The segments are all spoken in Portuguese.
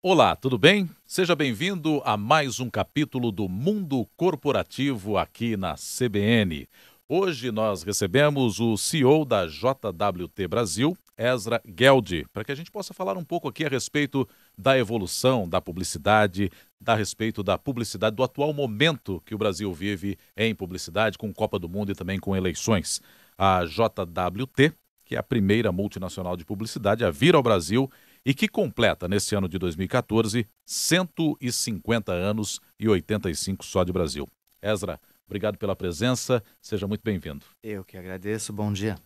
Olá, tudo bem? Seja bem-vindo a mais um capítulo do Mundo Corporativo aqui na CBN. Hoje nós recebemos o CEO da JWT Brasil, Ezra Gueldi, para que a gente possa falar um pouco aqui a respeito da evolução da publicidade, a respeito da publicidade, do atual momento que o Brasil vive em publicidade, com Copa do Mundo e também com eleições. A JWT, que é a primeira multinacional de publicidade a vir ao Brasil e que completa, nesse ano de 2014, 150 anos e 85 só de Brasil. Ezra, obrigado pela presença, seja muito bem-vindo. Eu que agradeço, bom dia.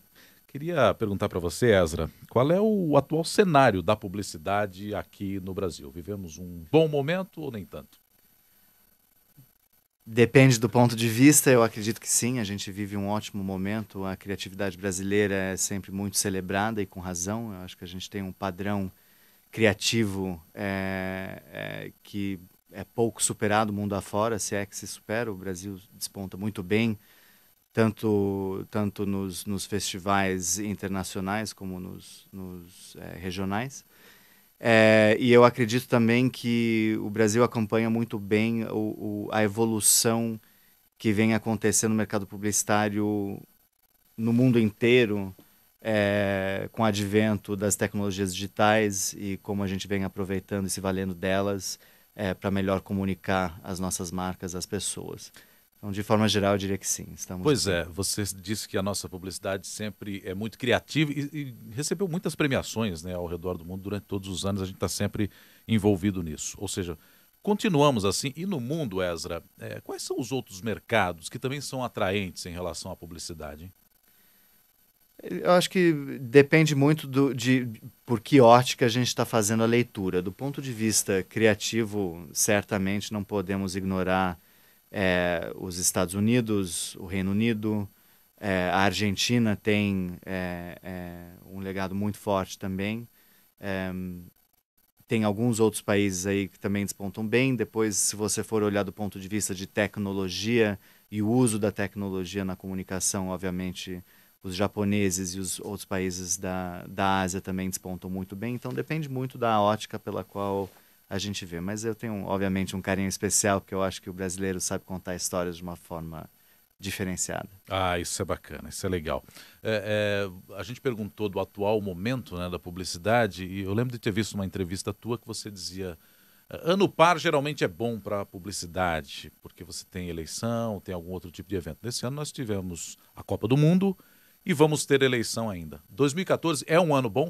Queria perguntar para você, Ezra, qual é o atual cenário da publicidade aqui no Brasil? Vivemos um bom momento ou nem tanto? Depende do ponto de vista, eu acredito que sim, a gente vive um ótimo momento, a criatividade brasileira é sempre muito celebrada e com razão, eu acho que a gente tem um padrão criativo que é pouco superado mundo afora, se é que se supera, o Brasil desponta muito bem, tanto nos festivais internacionais como nos regionais. E eu acredito também que o Brasil acompanha muito bem a evolução que vem acontecendo no mercado publicitário no mundo inteiro, com o advento das tecnologias digitais e como a gente vem aproveitando e se valendo delas para melhor comunicar as nossas marcas às pessoas. Então, de forma geral, eu diria que sim, estamos Pois bem. é, você disse que a nossa publicidade sempre é muito criativa e recebeu muitas premiações, né, ao redor do mundo durante todos os anos, a gente está sempre envolvido nisso. Ou seja, continuamos assim. E no mundo, Ezra, quais são os outros mercados que também são atraentes em relação à publicidade, hein? Eu acho que depende muito de por que ótica a gente está fazendo a leitura. Do ponto de vista criativo, certamente não podemos ignorar os Estados Unidos, o Reino Unido, a Argentina tem um legado muito forte também. É, Tem alguns outros países aí que também despontam bem. Depois, se você for olhar do ponto de vista de tecnologia e o uso da tecnologia na comunicação, obviamente, os japoneses e os outros países da Ásia também despontam muito bem. Então, depende muito da ótica pela qual a gente vê. Mas eu tenho, obviamente, um carinho especial, porque eu acho que o brasileiro sabe contar histórias de uma forma diferenciada. Ah, isso é bacana, isso é legal. A gente perguntou do atual momento, né, da publicidade, e eu lembro de ter visto uma entrevista tua que você dizia: ano par geralmente é bom para a publicidade, porque você tem eleição, tem algum outro tipo de evento. Nesse ano nós tivemos a Copa do Mundo e vamos ter eleição ainda. 2014 é um ano bom?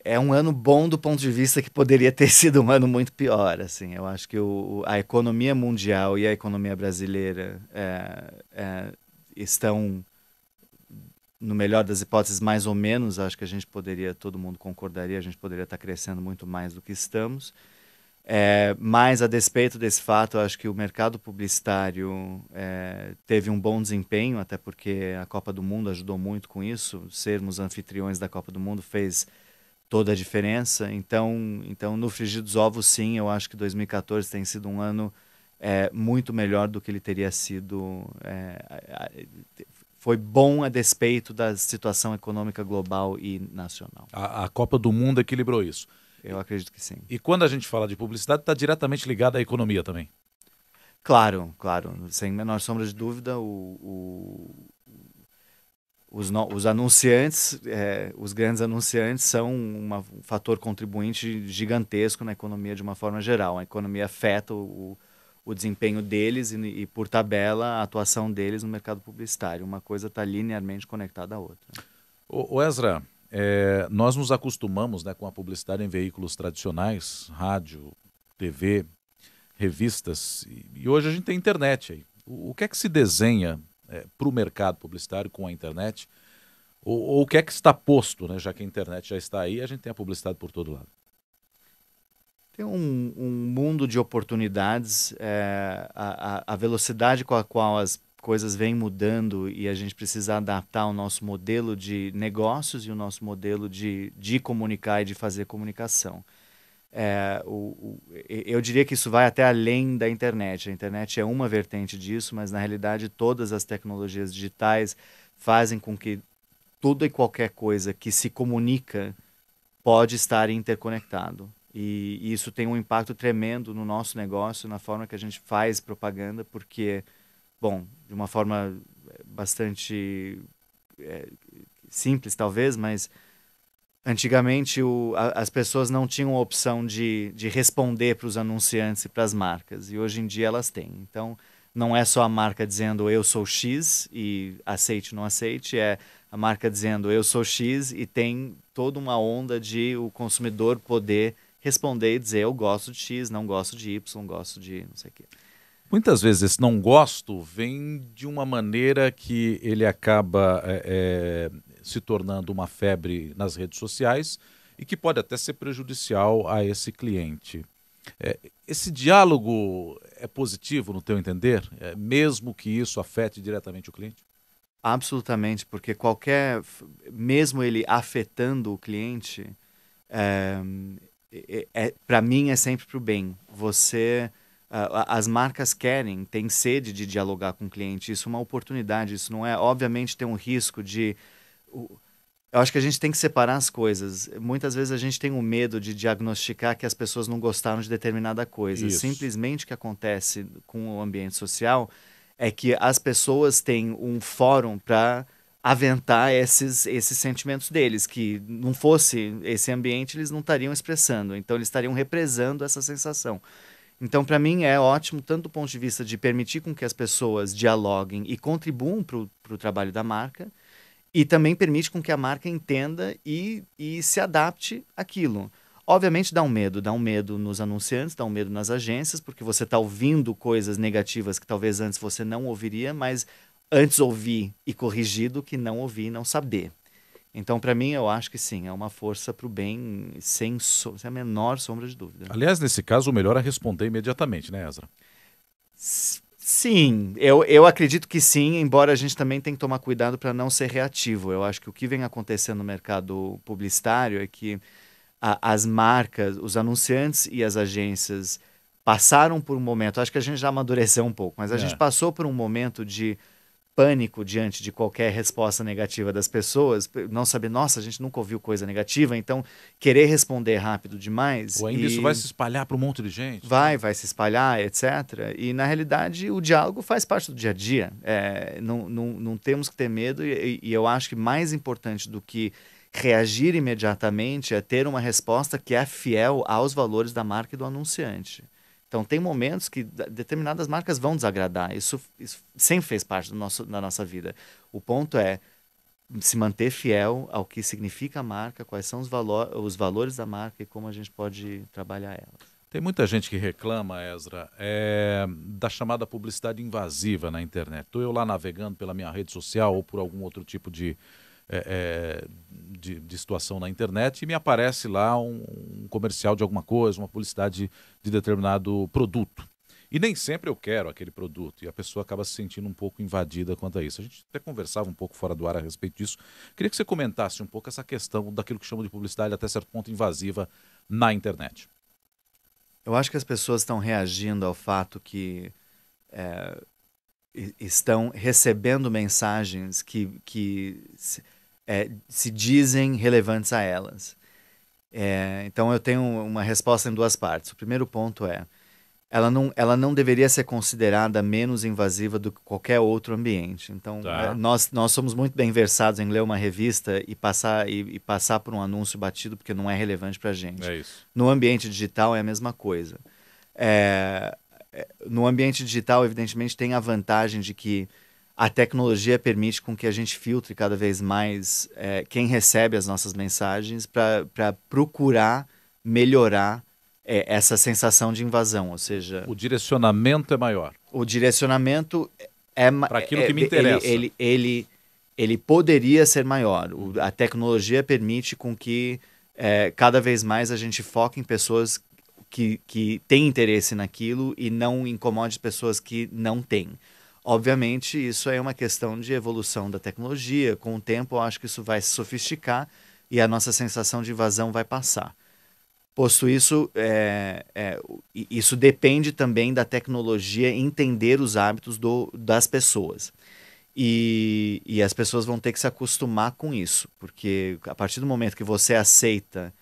É um ano bom do ponto de vista que poderia ter sido um ano muito pior. Assim, eu acho que a economia mundial e a economia brasileira estão, no melhor das hipóteses, mais ou menos. Acho que a gente poderia, todo mundo concordaria, a gente poderia estar crescendo muito mais do que estamos. Mas, a despeito desse fato, eu acho que o mercado publicitário teve um bom desempenho, até porque a Copa do Mundo ajudou muito com isso. Sermos anfitriões da Copa do Mundo fez toda a diferença. Então, no frigir dos ovos, sim, eu acho que 2014 tem sido um ano muito melhor do que ele teria sido. Foi bom a despeito da situação econômica global e nacional. A Copa do Mundo equilibrou isso. Eu acredito que sim. E quando a gente fala de publicidade, está diretamente ligado à economia também. Claro, claro, sem menor sombra de dúvida, os anunciantes, os grandes anunciantes são um fator contribuinte gigantesco na economia de uma forma geral. A economia afeta o desempenho deles e, por tabela, a atuação deles no mercado publicitário. Uma coisa está linearmente conectada à outra. Ô Ezra, nós nos acostumamos, né, com a publicidade em veículos tradicionais, rádio, TV, revistas, e hoje a gente tem internet aí. O que é que se desenha para o mercado publicitário com a internet? Ou o que é que está posto, né, já que a internet já está aí, a gente tem a publicidade por todo lado. Tem um mundo de oportunidades, a velocidade com a qual as coisas vêm mudando e a gente precisa adaptar o nosso modelo de negócios e o nosso modelo de comunicar e de fazer comunicação. Eu diria que isso vai até além da internet. A internet é uma vertente disso, mas na realidade todas as tecnologias digitais fazem com que tudo e qualquer coisa que se comunica pode estar interconectado. E isso tem um impacto tremendo no nosso negócio, na forma que a gente faz propaganda, porque, bom, de uma forma bastante é, simples talvez, mas antigamente as pessoas não tinham a opção de responder para os anunciantes e para as marcas, e hoje em dia elas têm. Então, não é só a marca dizendo eu sou X e aceite ou não aceite, é a marca dizendo eu sou X e tem toda uma onda de o consumidor poder responder e dizer eu gosto de X, não gosto de Y, gosto de não sei o quê. Muitas vezes esse não gosto vem de uma maneira que ele acaba se tornando uma febre nas redes sociais e que pode até ser prejudicial a esse cliente. Esse diálogo é positivo no teu entender, mesmo que isso afete diretamente o cliente? Absolutamente, porque mesmo ele afetando o cliente, para mim é sempre para o bem. As marcas têm sede de dialogar com o cliente. Isso é uma oportunidade. Isso não é, obviamente, tem um risco de. Eu acho que a gente tem que separar as coisas. Muitas vezes a gente tem um medo de diagnosticar que as pessoas não gostaram de determinada coisa. Isso. Simplesmente o que acontece com o ambiente social é que as pessoas têm um fórum para aventar esses sentimentos deles, que não fosse esse ambiente, eles não estariam expressando, então eles estariam represando essa sensação. Então, para mim, é ótimo, tanto do ponto de vista de permitir com que as pessoas dialoguem e contribuam para o trabalho da marca, e também permite com que a marca entenda e se adapte àquilo. Obviamente dá um medo nos anunciantes, dá um medo nas agências, porque você está ouvindo coisas negativas que talvez antes você não ouviria, mas antes ouvir e corrigir do que não ouvir e não saber. Então, para mim, eu acho que sim, é uma força para o bem, sem a menor sombra de dúvida. Aliás, nesse caso, o melhor é responder imediatamente, né, Ezra? Sim, eu acredito que sim, embora a gente também tenha que tomar cuidado para não ser reativo. Eu acho que o que vem acontecendo no mercado publicitário é que as marcas, os anunciantes e as agências passaram por um momento, acho que a gente já amadureceu um pouco, mas a gente É. passou por um momento de pânico diante de qualquer resposta negativa das pessoas, não saber, nossa, a gente nunca ouviu coisa negativa, então querer responder rápido demais Ou ainda isso vai se espalhar para um monte de gente, né? vai se espalhar, etc. E, na realidade, o diálogo faz parte do dia a dia. Não temos que ter medo, e eu acho que mais importante do que reagir imediatamente é ter uma resposta que é fiel aos valores da marca e do anunciante. Então, tem momentos que determinadas marcas vão desagradar. Isso sempre fez parte da nossa vida. O ponto é se manter fiel ao que significa a marca, quais são os valores da marca e como a gente pode trabalhar ela. Tem muita gente que reclama, Ezra, da chamada publicidade invasiva na internet. Estou eu lá navegando pela minha rede social ou por algum outro tipo de situação na internet e me aparece lá um comercial de alguma coisa, uma publicidade de determinado produto. E nem sempre eu quero aquele produto e a pessoa acaba se sentindo um pouco invadida quanto a isso. A gente até conversava um pouco fora do ar a respeito disso. Queria que você comentasse um pouco essa questão daquilo que chamam de publicidade até certo ponto invasiva na internet. Eu acho que as pessoas estão reagindo ao fato que estão recebendo mensagens que se dizem relevantes a elas. Então eu tenho uma resposta em duas partes. O primeiro ponto é, ela não deveria ser considerada menos invasiva do que qualquer outro ambiente. Então, Tá. nós somos muito bem versados em ler uma revista e passar por um anúncio batido porque não é relevante para a gente. É isso. No ambiente digital é a mesma coisa. No ambiente digital, evidentemente, tem a vantagem de que a tecnologia permite com que a gente filtre cada vez mais quem recebe as nossas mensagens para procurar melhorar essa sensação de invasão, ou seja, O direcionamento é maior. o direcionamento Para aquilo que me interessa. ele poderia ser maior. A tecnologia permite com que cada vez mais a gente foque em pessoas que têm interesse naquilo e não incomode pessoas que não têm. Obviamente, isso é uma questão de evolução da tecnologia. Com o tempo, eu acho que isso vai se sofisticar e a nossa sensação de invasão vai passar. Posto isso, isso depende também da tecnologia entender os hábitos das pessoas. E as pessoas vão ter que se acostumar com isso, porque a partir do momento que você aceita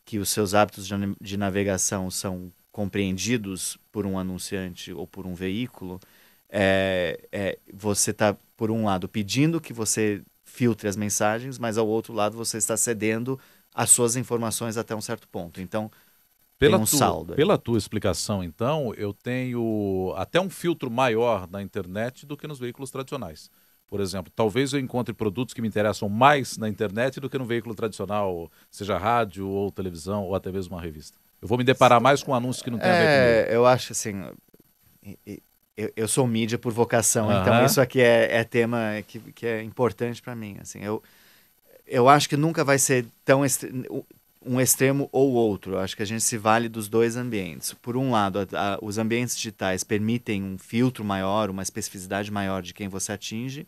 que os seus hábitos de navegação são compreendidos por um anunciante ou por um veículo, você está, por um lado, pedindo que você filtre as mensagens, mas ao outro lado você está cedendo as suas informações até um certo ponto. Então, tem um saldo aí. Pela tua explicação, então, eu tenho até um filtro maior na internet do que nos veículos tradicionais. Por exemplo, talvez eu encontre produtos que me interessam mais na internet do que no veículo tradicional, seja rádio ou televisão ou até mesmo uma revista. Eu vou me deparar mais com anúncios que não tem a ver comigo. Eu acho assim, eu sou mídia por vocação, então Aham. isso aqui é tema que é importante para mim. Assim, eu acho que nunca vai ser tão um extremo ou outro. Eu acho que a gente se vale dos dois ambientes. Por um lado, os ambientes digitais permitem um filtro maior, uma especificidade maior de quem você atinge.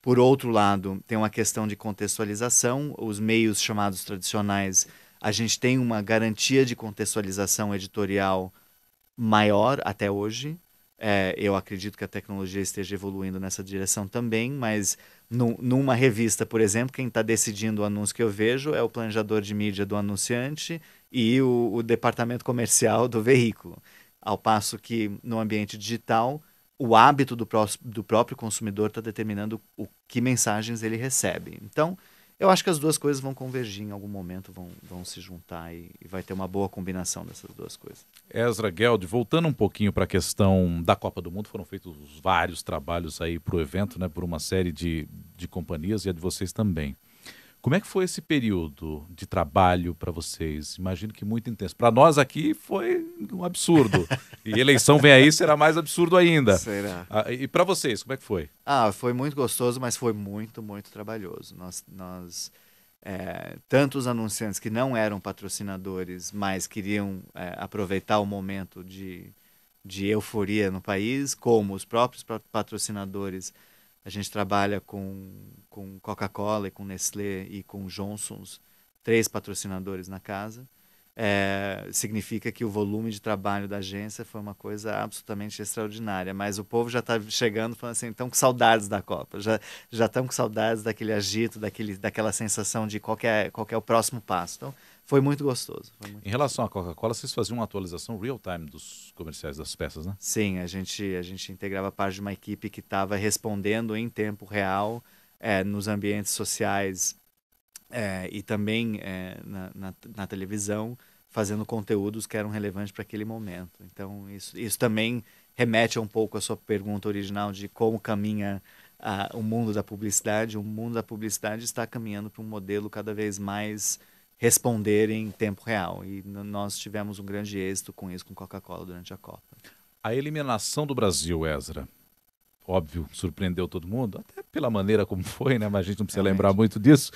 Por outro lado, tem uma questão de contextualização. Os meios chamados tradicionais, a gente tem uma garantia de contextualização editorial maior até hoje. Eu acredito que a tecnologia esteja evoluindo nessa direção também, mas numa revista, por exemplo, quem está decidindo o anúncio que eu vejo é o planejador de mídia do anunciante e o departamento comercial do veículo. Ao passo que no ambiente digital, o hábito do próprio consumidor está determinando o que mensagens ele recebe. Então, eu acho que as duas coisas vão convergir em algum momento, vão se juntar e vai ter uma boa combinação dessas duas coisas. Ezra Geld, voltando um pouquinho para a questão da Copa do Mundo, foram feitos vários trabalhos aí para o evento, né, por uma série de companhias e a de vocês também. Como é que foi esse período de trabalho para vocês? Imagino que muito intenso. Para nós aqui foi um absurdo. E eleição vem aí, será mais absurdo ainda. Será? E para vocês, como é que foi? Foi muito gostoso, mas foi muito, muito trabalhoso. Tanto os anunciantes que não eram patrocinadores, mas queriam aproveitar o momento de euforia no país, como os próprios patrocinadores. A gente trabalha com Coca-Cola, e com Nestlé e com Johnson's, 3 patrocinadores na casa. Significa que o volume de trabalho da agência foi uma coisa absolutamente extraordinária. Mas o povo já está chegando falando assim, estão com saudades da Copa, já estão com saudades daquele agito, daquela sensação de qual é o próximo passo. Então, foi muito gostoso. Em relação à Coca-Cola, vocês faziam uma atualização real-time dos comerciais das peças, né? Sim, a gente integrava parte de uma equipe que estava respondendo em tempo real nos ambientes sociais e também na televisão, fazendo conteúdos que eram relevantes para aquele momento. Então, isso também remete um pouco à sua pergunta original de como caminha o mundo da publicidade. O mundo da publicidade está caminhando para um modelo cada vez mais responder em tempo real. E nós tivemos um grande êxito com isso, com Coca-Cola, durante a Copa. A eliminação do Brasil, Ezra, óbvio, surpreendeu todo mundo, até pela maneira como foi, né? Mas a gente não precisa lembrar muito disso.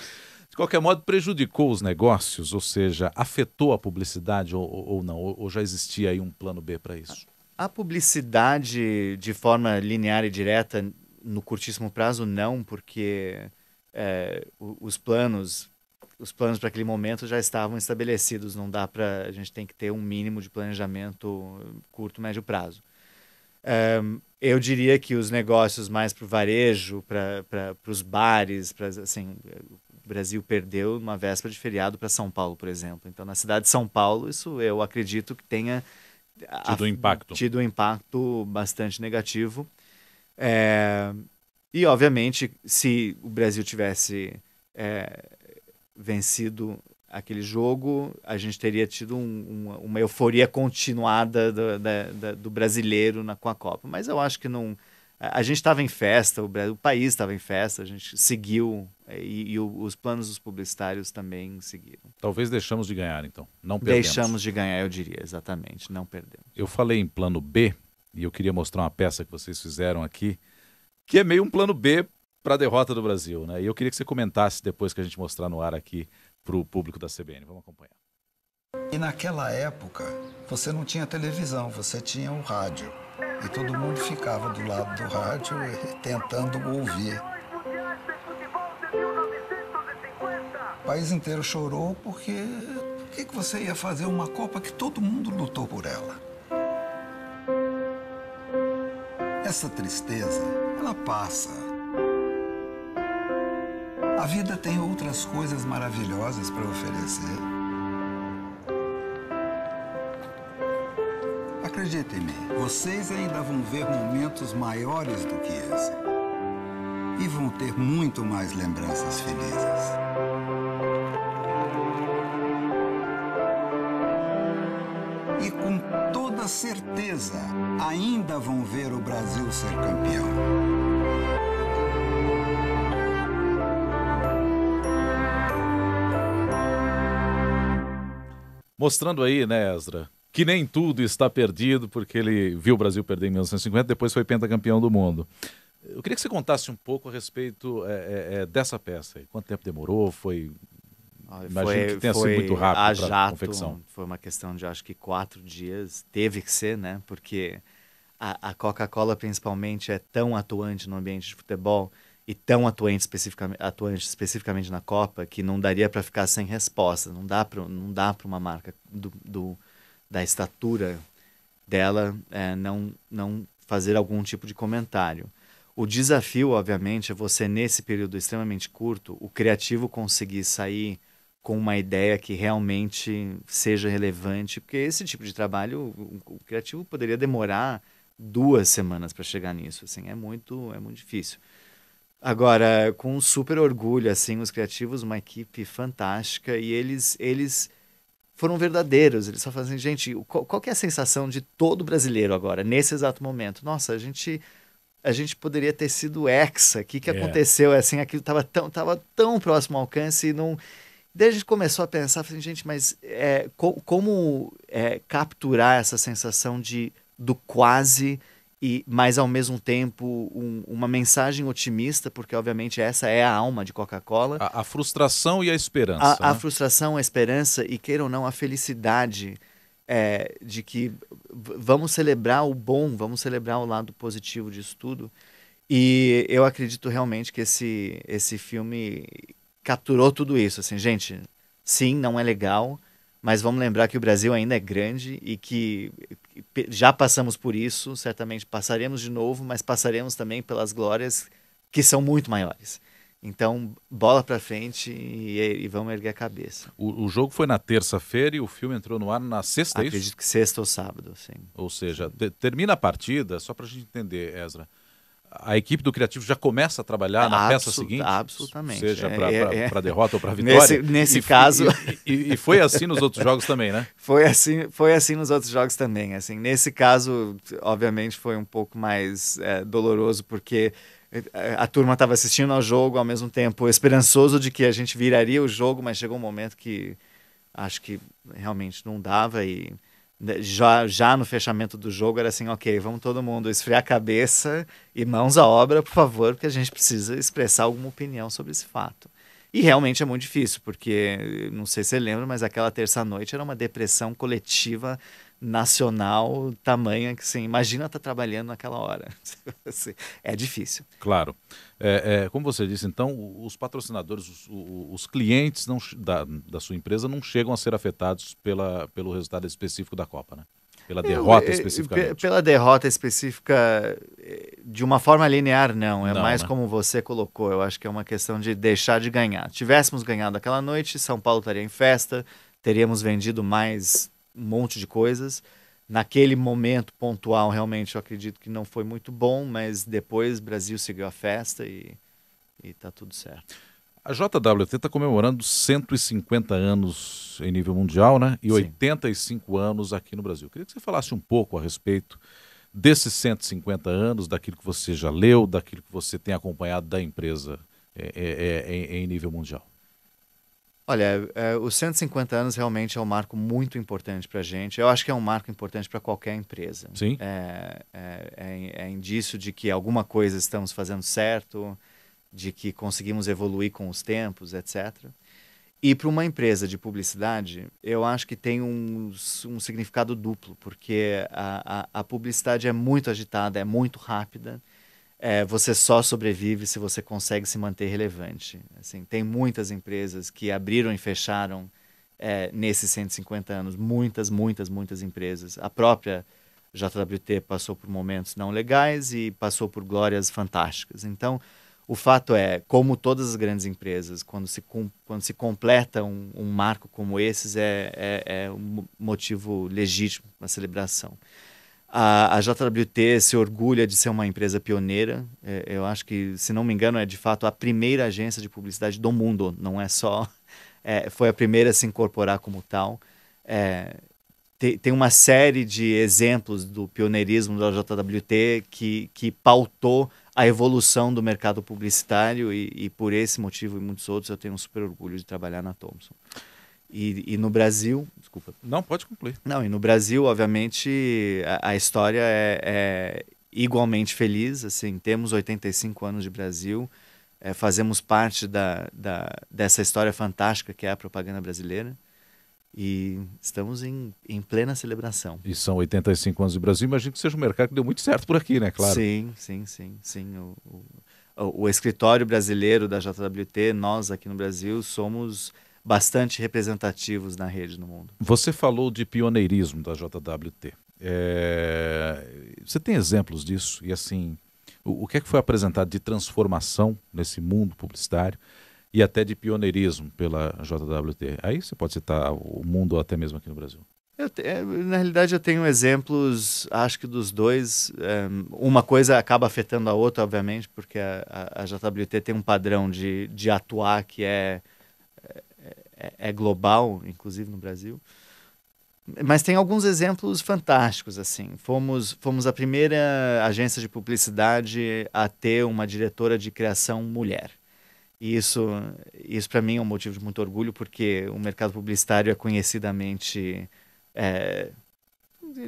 De qualquer modo, prejudicou os negócios, ou seja, afetou a publicidade ou não? Ou já existia aí um plano B para isso? A publicidade, de forma linear e direta, no curtíssimo prazo, não, porque os planos para aquele momento já estavam estabelecidos. Não dá para... A gente tem que ter um mínimo de planejamento curto, médio prazo. Eu diria que os negócios mais para o varejo, para os bares, assim, o Brasil perdeu uma véspera de feriado para São Paulo, por exemplo. Então, na cidade de São Paulo, isso eu acredito que tenha tido um impacto bastante negativo. E, obviamente, se o Brasil tivesse vencido aquele jogo, a gente teria tido uma euforia continuada do brasileiro com a Copa. Mas eu acho que não... A gente estava em festa, o país estava em festa, a gente seguiu e os planos dos publicitários também seguiram. Talvez deixamos de ganhar, então. Não perdemos. Deixamos de ganhar, eu diria, exatamente. Não perdemos. Eu falei em plano B e eu queria mostrar uma peça que vocês fizeram aqui, que é meio um plano B para a derrota do Brasil, né? E eu queria que você comentasse depois que a gente mostrar no ar aqui para o público da CBN. Vamos acompanhar. E naquela época, você não tinha televisão, você tinha o rádio. E todo mundo ficava do lado do rádio tentando ouvir. O país inteiro chorou porque por que você ia fazer uma Copa que todo mundo lutou por ela? Essa tristeza, ela passa. A vida tem outras coisas maravilhosas para oferecer. acredita em mim, vocês ainda vão ver momentos maiores do que esse. E vão ter muito mais lembranças felizes. E com toda certeza, ainda vão ver o Brasil ser campeão. Mostrando aí, né, Esdra, que nem tudo está perdido, porque ele viu o Brasil perder em 1950, depois foi pentacampeão do mundo. Eu queria que você contasse um pouco a respeito dessa peça aí. Quanto tempo demorou? Imagino que tenha sido muito rápido para a confecção. Foi uma questão de, acho que 4 dias. Teve que ser, né? Porque a Coca-Cola, principalmente, é tão atuante no ambiente de futebol e tão atuante especificamente na Copa, que não daria para ficar sem resposta. Não dá para uma marca da estatura dela não fazer algum tipo de comentário. O desafio, obviamente, é você, nesse período extremamente curto, o criativo conseguir sair com uma ideia que realmente seja relevante, porque esse tipo de trabalho, o criativo poderia demorar 2 semanas para chegar nisso, assim, é muito difícil. Agora, com super orgulho, assim, os criativos, uma equipe fantástica, e eles foram verdadeiros. Eles só fazem, gente, qual que é a sensação de todo brasileiro agora, nesse exato momento? Nossa, a gente poderia ter sido hexa. O que aconteceu? Assim, aquilo estava tão próximo ao alcance e não... Daí a gente começou a pensar, assim, gente, mas como capturar essa sensação do quase, mas ao mesmo tempo uma mensagem otimista, porque obviamente essa é a alma de Coca-Cola. A frustração e a esperança. A frustração, a esperança e, queira ou não, a felicidade de que vamos celebrar o bom, vamos celebrar o lado positivo disso tudo. E eu acredito realmente que esse filme capturou tudo isso. Assim, gente, sim, não é legal, mas vamos lembrar que o Brasil ainda é grande e que já passamos por isso, certamente passaremos de novo, mas passaremos também pelas glórias que são muito maiores. Então, bola pra frente e vamos erguer a cabeça. O jogo foi na terça-feira e o filme entrou no ar na sexta, é isso? Acredito que sexta ou sábado, sim. Ou seja, termina a partida, só pra gente entender, Esdra, a equipe do criativo já começa a trabalhar na peça seguinte? Absolutamente. Seja para derrota ou para vitória? Nesse caso... E foi assim nos outros jogos também, né? Foi assim nos outros jogos também. Assim, nesse caso, obviamente, foi um pouco mais doloroso, porque a turma estava assistindo ao jogo, ao mesmo tempo esperançoso de que a gente viraria o jogo, mas chegou um momento que acho que realmente não dava e... Já no fechamento do jogo era assim, ok, vamos todo mundo esfriar a cabeça e mãos à obra, por favor, porque a gente precisa expressar alguma opinião sobre esse fato. E realmente é muito difícil, porque, não sei se você lembra, mas aquela terça-noite era uma depressão coletiva nacional, tamanha que, assim, imagina estar trabalhando naquela hora. É difícil. Claro. Como você disse, então, os patrocinadores, os clientes da sua empresa não chegam a ser afetados pelo resultado específico da Copa, né? Pela derrota especificamente. Pela derrota específica, de uma forma linear, não. É mais, né? Como você colocou. Eu acho que é uma questão de deixar de ganhar. Tivéssemos ganhado aquela noite, São Paulo estaria em festa, teríamos vendido mais um monte de coisas. Naquele momento pontual, realmente, eu acredito que não foi muito bom, mas depois o Brasil seguiu a festa e tá tudo certo. A JWT está comemorando 150 anos em nível mundial, né? E Sim. 85 anos aqui no Brasil. Queria que você falasse um pouco a respeito desses 150 anos, daquilo que você já leu, daquilo que você tem acompanhado da empresa em nível mundial. Olha, os 150 anos realmente é um marco muito importante para a gente. Eu acho que é um marco importante para qualquer empresa. Sim. É indício de que alguma coisa estamos fazendo certo, de que conseguimos evoluir com os tempos, etc. E para uma empresa de publicidade, eu acho que tem um significado duplo, porque a publicidade é muito agitada, é muito rápida. Você só sobrevive se você consegue se manter relevante. Assim, tem muitas empresas que abriram e fecharam nesses 150 anos. Muitas empresas. A própria JWT passou por momentos não legais e passou por glórias fantásticas. Então, o fato é, como todas as grandes empresas, quando se completa um marco como esses, é um motivo legítimo, uma celebração. A JWT se orgulha de ser uma empresa pioneira. Eu acho que, se não me engano, é de fato a primeira agência de publicidade do mundo. Não é só... foi a primeira a se incorporar como tal. Tem uma série de exemplos do pioneirismo da JWT que pautou a evolução do mercado publicitário e por esse motivo e muitos outros eu tenho um super orgulho de trabalhar na Thomson. E no Brasil... Desculpa. Não, pode concluir. Não, e no Brasil, obviamente, a história é igualmente feliz. Assim, temos 85 anos de Brasil, fazemos parte dessa história fantástica que é a propaganda brasileira e estamos em plena celebração. E são 85 anos de Brasil, imagino que seja um mercado que deu muito certo por aqui, né? Claro. Sim. O escritório brasileiro da JWT, nós aqui no Brasil, somos bastante representativos na rede no mundo. Você falou de pioneirismo da JWT. Você tem exemplos disso? E assim, o que é que foi apresentado de transformação nesse mundo publicitário e até de pioneirismo pela JWT? Aí você pode citar o mundo até mesmo aqui no Brasil. Na realidade, eu tenho exemplos, acho que dos dois. Uma coisa acaba afetando a outra, obviamente, porque a JWT tem um padrão de atuar que é global, inclusive no Brasil. Mas tem alguns exemplos fantásticos, assim. Fomos a primeira agência de publicidade a ter uma diretora de criação mulher. E isso para mim é um motivo de muito orgulho, porque o mercado publicitário é conhecidamente...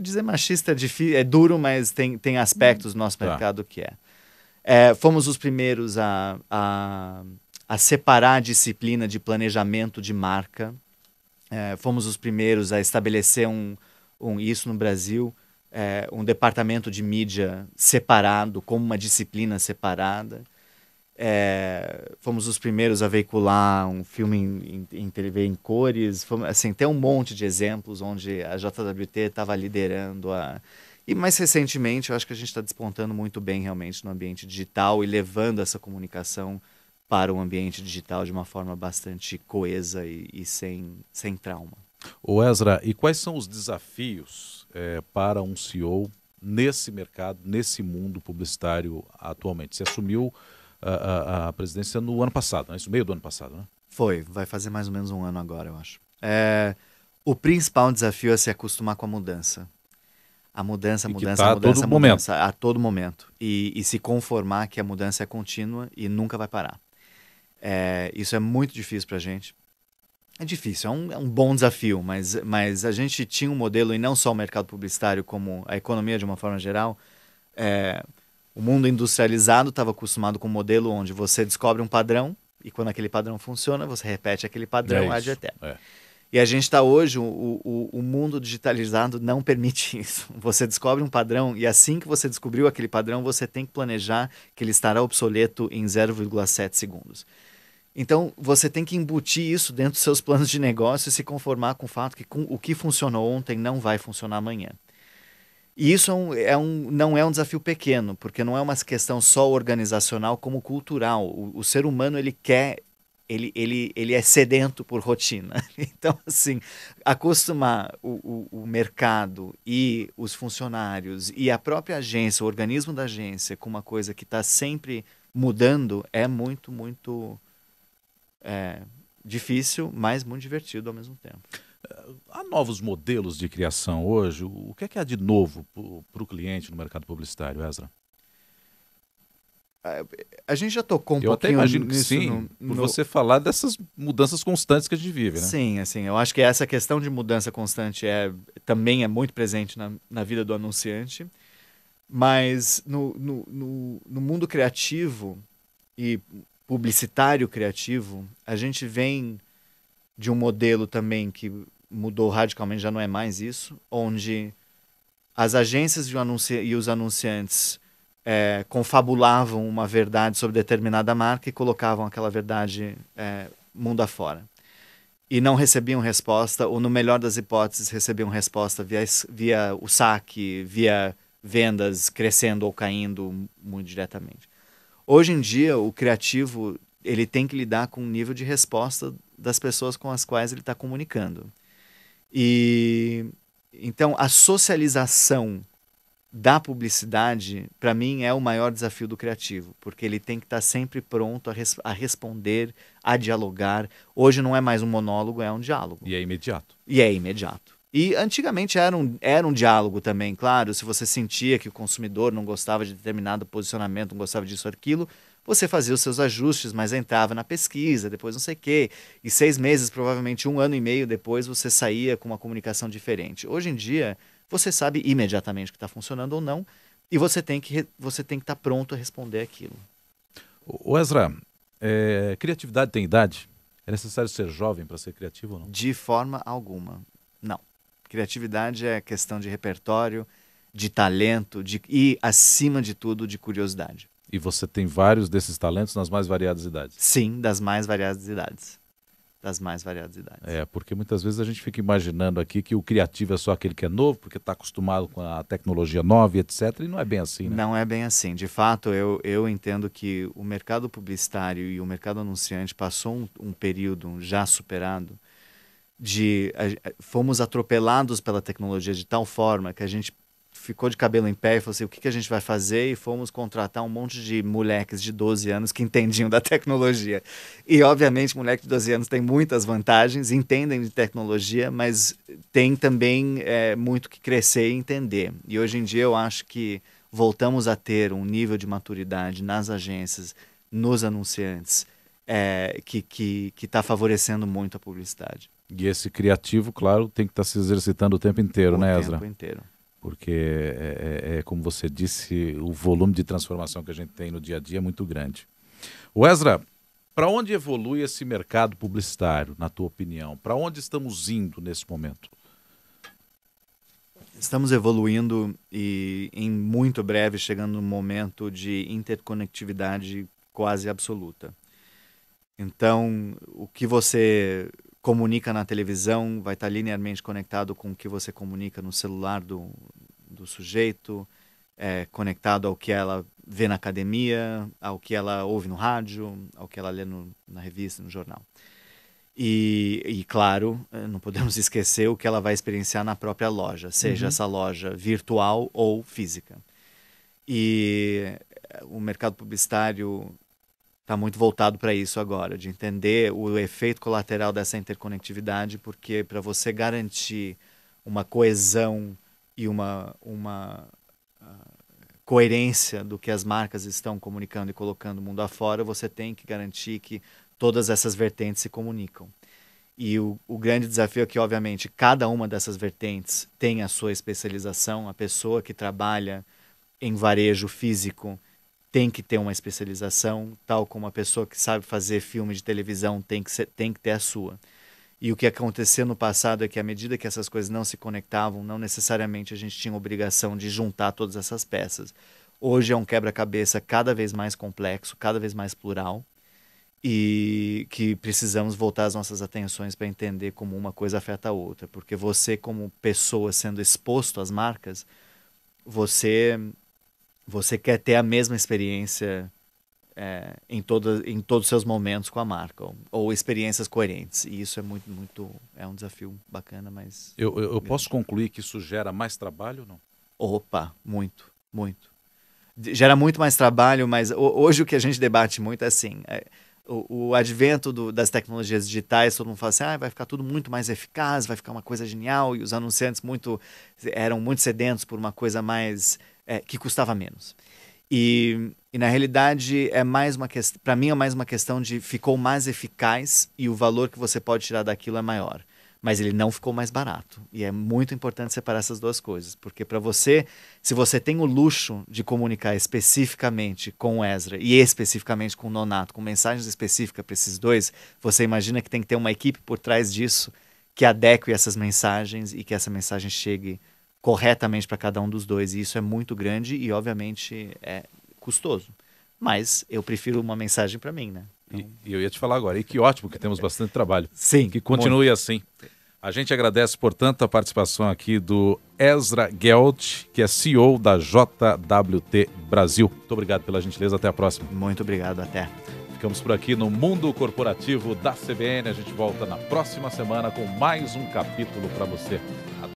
dizer machista é duro, mas tem aspectos do nosso mercado que fomos os primeiros a separar a disciplina de planejamento de marca. Fomos os primeiros a estabelecer isso no Brasil, um departamento de mídia separado, como uma disciplina separada. Fomos os primeiros a veicular um filme em TV em cores. Assim, tem um monte de exemplos onde a JWT estava liderando E mais recentemente, eu acho que a gente está despontando muito bem realmente no ambiente digital e levando essa comunicação para o ambiente digital de uma forma bastante coesa e sem trauma. Ô Ezra, e quais são os desafios para um CEO nesse mercado, nesse mundo publicitário atualmente? Você assumiu a presidência no ano passado, né? Isso, meio do ano passado, né? Vai fazer mais ou menos um ano agora, eu acho. O principal desafio é se acostumar com a mudança. A mudança a todo momento. E se conformar que a mudança é contínua e nunca vai parar. Isso é muito difícil para a gente. É difícil, é um bom desafio, mas a gente tinha um modelo, e não só o mercado publicitário, como a economia de uma forma geral. O mundo industrializado estava acostumado com um modelo onde você descobre um padrão e quando aquele padrão funciona, você repete aquele padrão ad eterno. E a gente está hoje, o mundo digitalizado não permite isso. Você descobre um padrão e assim que você descobriu aquele padrão, você tem que planejar que ele estará obsoleto em 0,7 segundos. Então, você tem que embutir isso dentro dos seus planos de negócio e se conformar com o fato que o que funcionou ontem não vai funcionar amanhã. E isso não é um desafio pequeno, porque não é uma questão só organizacional como cultural. O ser humano, ele é sedento por rotina. Então, assim, acostumar o mercado e os funcionários e a própria agência, o organismo da agência, com uma coisa que está sempre mudando é muito, muito difícil, mas muito divertido ao mesmo tempo. Há novos modelos de criação hoje? O que há de novo para o cliente no mercado publicitário, Ezra? A gente já tocou eu até imagino que sim, por você falar dessas mudanças constantes que a gente vive, né? Sim, assim, eu acho que essa questão de mudança constante também é muito presente na vida do anunciante, mas no mundo criativo e publicitário criativo, a gente vem de um modelo também que mudou radicalmente, já não é mais isso, onde as agências e os anunciantes confabulavam uma verdade sobre determinada marca e colocavam aquela verdade mundo afora. E não recebiam resposta, ou no melhor das hipóteses, recebiam resposta via o saque, via vendas crescendo ou caindo muito diretamente. Hoje em dia, o criativo ele tem que lidar com o nível de resposta das pessoas com as quais ele está comunicando. E então, a socialização da publicidade, para mim, é o maior desafio do criativo, porque ele tem que estar sempre pronto a responder, a dialogar. Hoje não é mais um monólogo, é um diálogo. E é imediato. E é imediato. E antigamente era um diálogo também, claro. Se você sentia que o consumidor não gostava de determinado posicionamento, não gostava disso ou aquilo, você fazia os seus ajustes, mas entrava na pesquisa, depois não sei o quê. E 6 meses, provavelmente 1 ano e meio depois, você saía com uma comunicação diferente. Hoje em dia, você sabe imediatamente o que está funcionando ou não, e você tem que estar pronto a responder aquilo. O Ezra, criatividade tem idade? É necessário ser jovem para ser criativo ou não? De forma alguma, não. Criatividade é questão de repertório, de talento e, acima de tudo, de curiosidade. E você tem vários desses talentos nas mais variadas idades? Sim, das mais variadas idades. Das mais variadas idades. Porque muitas vezes a gente fica imaginando aqui que o criativo é só aquele que é novo, porque está acostumado com a tecnologia nova e etc. E não é bem assim, né? Não é bem assim. De fato, eu entendo que o mercado publicitário e o mercado anunciante passou um período já superado fomos atropelados pela tecnologia de tal forma que a gente ficou de cabelo em pé e falou assim, o que a gente vai fazer? E fomos contratar um monte de moleques de 12 anos que entendiam da tecnologia. E, obviamente, moleque de 12 anos tem muitas vantagens, entendem de tecnologia, mas tem também muito que crescer e entender. E, hoje em dia, eu acho que voltamos a ter um nível de maturidade nas agências, nos anunciantes, que está favorecendo muito a publicidade. E esse criativo, claro, tem que estar se exercitando o tempo inteiro, né, Ezra? O tempo inteiro. Porque como você disse, o volume de transformação que a gente tem no dia a dia é muito grande. O Ezra, para onde evolui esse mercado publicitário, na tua opinião? Para onde estamos indo nesse momento? Estamos evoluindo e, em muito breve, chegando num momento de interconectividade quase absoluta. Então, o que você comunica na televisão vai estar linearmente conectado com o que você comunica no celular do sujeito, conectado ao que ela vê na academia, ao que ela ouve no rádio, ao que ela lê na revista, no jornal. E, claro, não podemos esquecer o que ela vai experienciar na própria loja, seja essa loja virtual ou física. E o mercado publicitário está muito voltado para isso agora, de entender o efeito colateral dessa interconectividade, porque para você garantir uma coesão e uma coerência do que as marcas estão comunicando e colocando mundo afora, você tem que garantir que todas essas vertentes se comunicam. E o grande desafio é que, obviamente, cada uma dessas vertentes tem a sua especialização. A pessoa que trabalha em varejo físico tem que ter uma especialização, tal como a pessoa que sabe fazer filme de televisão tem que ter a sua. E o que aconteceu no passado é que, à medida que essas coisas não se conectavam, não necessariamente a gente tinha a obrigação de juntar todas essas peças. Hoje é um quebra-cabeça cada vez mais complexo, cada vez mais plural, e que precisamos voltar as nossas atenções para entender como uma coisa afeta a outra. Porque você, como pessoa sendo exposto às marcas, você quer ter a mesma experiência em todos os seus momentos com a marca, ou experiências coerentes. E isso é um desafio bacana, mas... Eu posso concluir que isso gera mais trabalho ou não? Opa, muito, muito. Gera muito mais trabalho, mas hoje o que a gente debate muito é assim... O advento das tecnologias digitais, todo mundo fala assim, vai ficar tudo muito mais eficaz, vai ficar uma coisa genial, e os anunciantes eram muito sedentos por uma coisa mais que custava menos. E na realidade para mim é mais uma questão de ficou mais eficaz e o valor que você pode tirar daquilo é maior. Mas ele não ficou mais barato. E é muito importante separar essas duas coisas. Porque se você tem o luxo de comunicar especificamente com o Ezra e especificamente com o Nonato, com mensagens específicas para esses dois, você imagina que tem que ter uma equipe por trás disso que adeque essas mensagens e que essa mensagem chegue corretamente para cada um dos dois. E isso é muito grande e, obviamente, é custoso. Mas eu prefiro uma mensagem para mim, né? Então... E eu ia te falar agora, e que ótimo que temos bastante trabalho. Sim. Que continue muito. assim. A gente agradece, portanto, a participação aqui do Ezra Gelt, que é CEO da JWT Brasil. Muito obrigado pela gentileza, até a próxima. Muito obrigado, até. Ficamos por aqui no Mundo Corporativo da CBN. A gente volta na próxima semana com mais um capítulo para você. Até